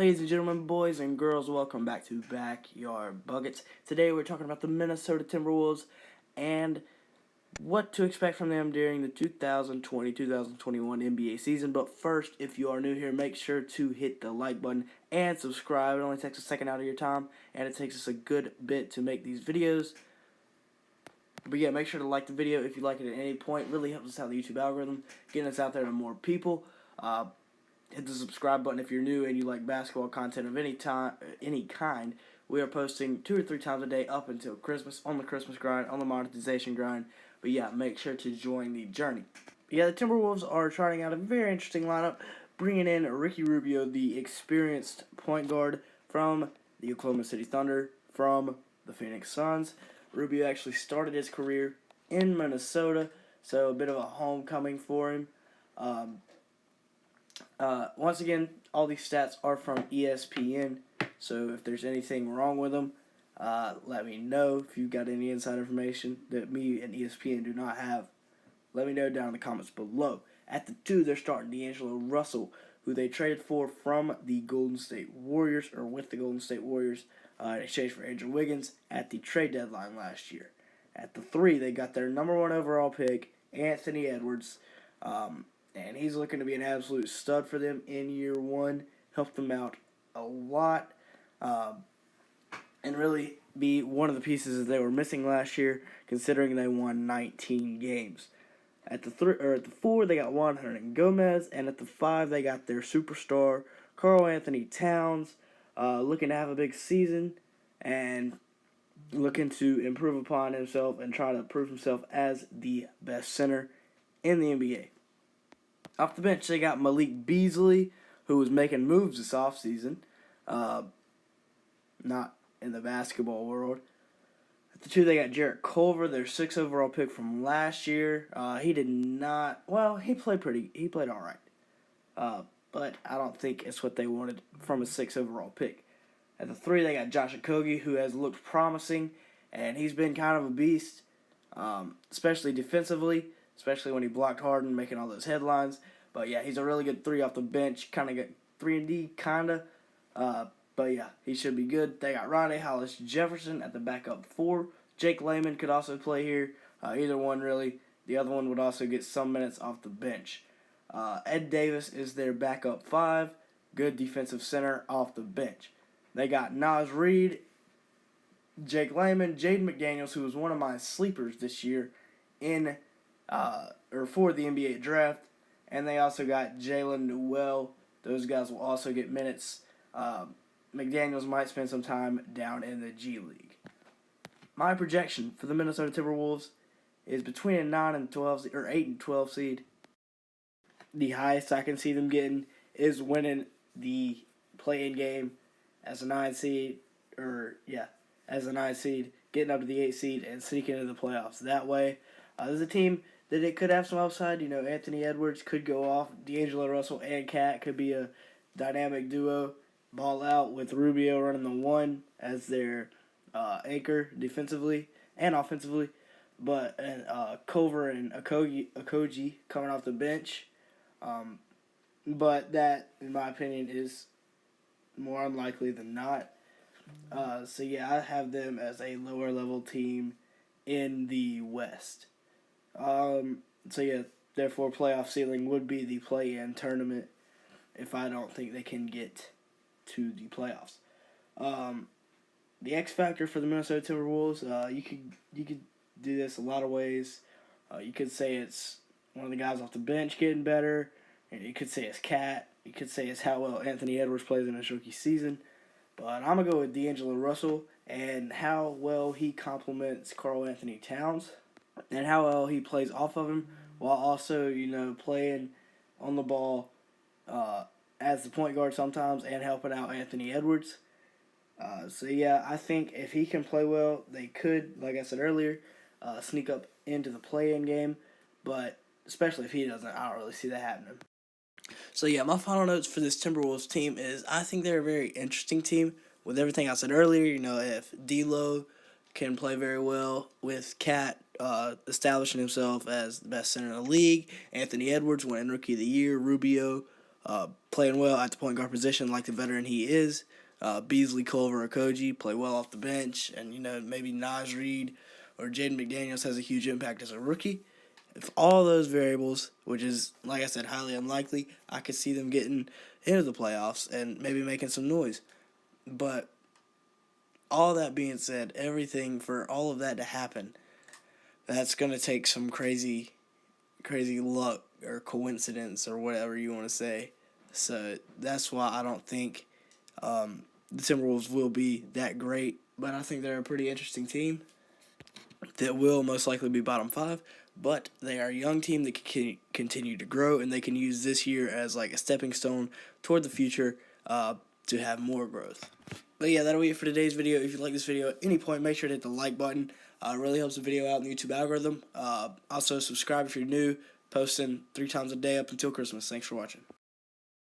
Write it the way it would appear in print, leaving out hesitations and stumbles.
Ladies and gentlemen, boys and girls, welcome back to Backyard Buckets. Today we're talking about the Minnesota Timberwolves and what to expect from them during the 2020-2021 NBA season. But first, if you are new here, make sure to hit the like button and subscribe. It only takes a second out of your time, and it takes us a good bit to make these videos. But yeah, make sure to like the video if you like it at any point. It really helps us out the YouTube algorithm, getting us out there to more people. Hit the subscribe button if you're new and you like basketball content of any kind. We are posting 2 or 3 times a day up until Christmas, on the Christmas grind, on the monetization grind. But yeah, make sure to join the journey. But yeah, the Timberwolves are trying out a very interesting lineup, bringing in Ricky Rubio, the experienced point guard from the Oklahoma City Thunder, from the Phoenix Suns. Rubio actually started his career in Minnesota, so a bit of a homecoming for him. Once again, all these stats are from ESPN, so if there's anything wrong with them, let me know. If you've got any inside information that me and ESPN do not have, let me know down in the comments below. At the 2, they're starting D'Angelo Russell, who they traded for from the Golden State Warriors, or with the Golden State Warriors, in exchange for Andrew Wiggins at the trade deadline last year. At the 3, they got their number 1 overall pick, Anthony Edwards, and he's looking to be an absolute stud for them in year 1. Helped them out a lot, and really be one of the pieces that they were missing last year, considering they won 19 games. At the 4, they got Juan Hernangomez, and at the 5, they got their superstar Karl Anthony Towns, looking to have a big season and looking to improve upon himself and try to prove himself as the best center in the NBA. Off the bench, they got Malik Beasley, who was making moves this offseason. Not in the basketball world. At the 2, they got Jarrett Culver, their 6th overall pick from last year. He did not, well, he played all right. But I don't think it's what they wanted from a 6th overall pick. At the 3, they got Josh Okogie, who has looked promising, and he's been kind of a beast, especially defensively, especially when he blocked Harden, making all those headlines. But yeah, he's a really good 3 off the bench, kind of got 3-and-D, kind of. But yeah, he should be good. They got Rondae Hollis-Jefferson at the backup 4. Jake Layman could also play here. Either one, really. The other one would also get some minutes off the bench. Ed Davis is their backup 5. Good defensive center off the bench. They got Naz Reid, Jake Layman, Jaden McDaniels, who was one of my sleepers this year for the NBA draft. And they also got Jalen Newell. Those guys will also get minutes. McDaniels might spend some time down in the G League. My projection for the Minnesota Timberwolves is between a 9 and 12 or 8 and 12 seed. The highest I can see them getting is winning the play-in game as a 9 seed, getting up to the 8 seed and sneaking into the playoffs. That way, there's a team that it could have some upside. You know, Anthony Edwards could go off. D'Angelo Russell and Cat could be a dynamic duo. Ball out with Rubio running the 1 as their anchor defensively and offensively. But Culver and Okogie coming off the bench. But that, in my opinion, is more unlikely than not. So yeah, I have them as a lower level team in the West. So yeah, therefore playoff ceiling would be the play-in tournament if I don't think they can get to the playoffs. The X factor for the Minnesota Timberwolves, you could do this a lot of ways. You could say it's one of the guys off the bench getting better, and you could say it's Cat. You could say it's how well Anthony Edwards plays in his rookie season. But I'm gonna go with D'Angelo Russell and how well he complements Karl Anthony Towns, and how well he plays off of him while also, playing on the ball as the point guard sometimes and helping out Anthony Edwards. So yeah, I think if he can play well, they could, like I said earlier, sneak up into the play-in game. But especially if he doesn't, I don't really see that happening. So yeah, my final notes for this Timberwolves team is I think they're a very interesting team. With everything I said earlier, if D'Lo can play very well with Cat establishing himself as the best center in the league, Anthony Edwards winning Rookie of the Year, Rubio playing well at the point guard position like the veteran he is. Beasley, Culver, or Koji play well off the bench, and maybe Naj Reid or Jaden McDaniels has a huge impact as a rookie. If all those variables, which is, like I said, highly unlikely, I could see them getting into the playoffs and maybe making some noise. But all that being said, everything for all of that to happen, that's going to take some crazy luck or coincidence or whatever you want to say. So that's why I don't think the Timberwolves will be that great. But I think they're a pretty interesting team that will most likely be bottom 5. But they are a young team that can continue to grow, and they can use this year as like a stepping stone toward the future to have more growth. But yeah, that'll be it for today's video. If you like this video at any point, make sure to hit the like button. It really helps the video out in the YouTube algorithm. Also, subscribe if you're new. Posting 3 times a day up until Christmas. Thanks for watching.